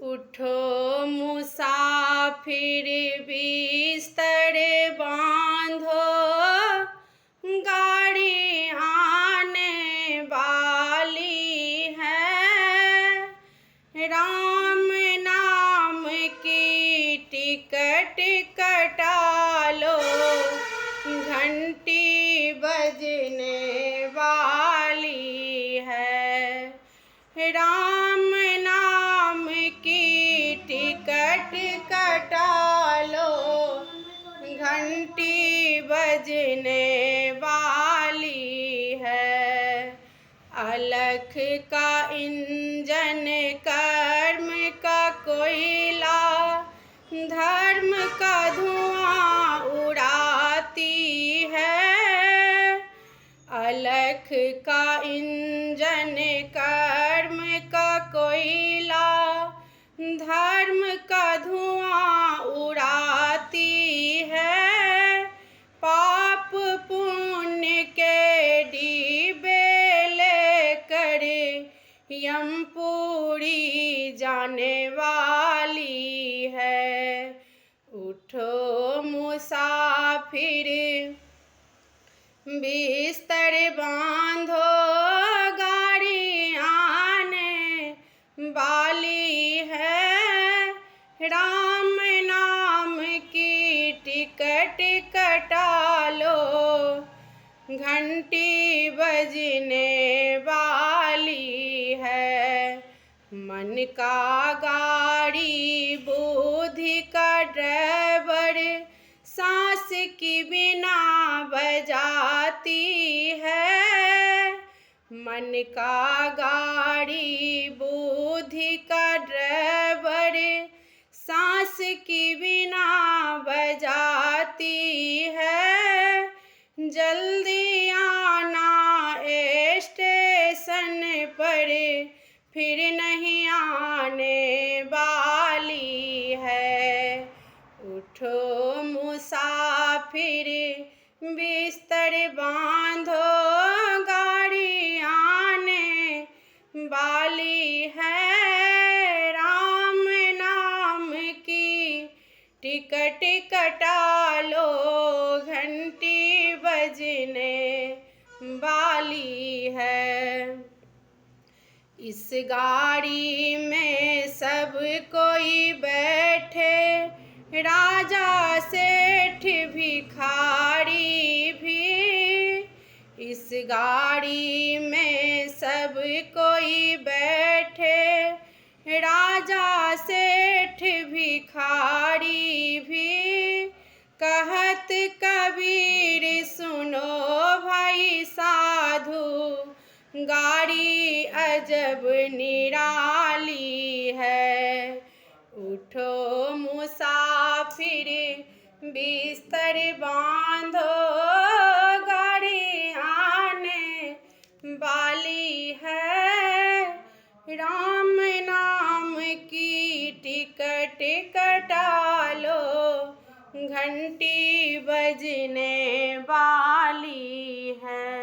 उठो मुसाफिर बिस्तर बांधो, गाड़ी आने वाली है। राम नाम की टिकट कटा लो, घंटी बजने वाली है। राम नाम की टिकट कटा लो, घंटी बजने वाली है। अलख का इंजन कर्म का कोयला, धर्म का धुआं उड़ाती है। अलख का इंजन कर्म का कोयला, धर्म का धुआं उड़ाती है। पाप पुण्य के डिब्बे लेकर यमपुरी जाने वाली है। उठो मुसाफिर बिस्तर बांधो, गाड़ी आने वाली है। राम नाम की टिकट कटा लो, घंटी बजने वाली है। मन का गाड़ी बुद्धि का ड्राइवर, सांस की बिना बजाती है। मन का गाड़ी बुद्धि का ड्राइवर, सांस की बिना बजाती है। जल्दी आना स्टेशन पर, फिर नहीं आने वाली है। उठो मुसाफिर बिस्तर बांधो, गाड़ी आने वाली है। राम नाम की टिकट कटा लो, घंटी बजने वाली है। इस गाड़ी में सब कोई बैठे, राजा सेठ भिखारी भी। इस गाड़ी में सब कोई बैठे, राजा सेठ भिखारी भी। कहत कबीर सुनो भाई साधु, गाड़ी अजब निराली है। उठो मुसाफिर बिस्तर बांधो, गाड़ी आने वाली है। राम नाम की टिकट कटा लो, घंटी बजने वाली है।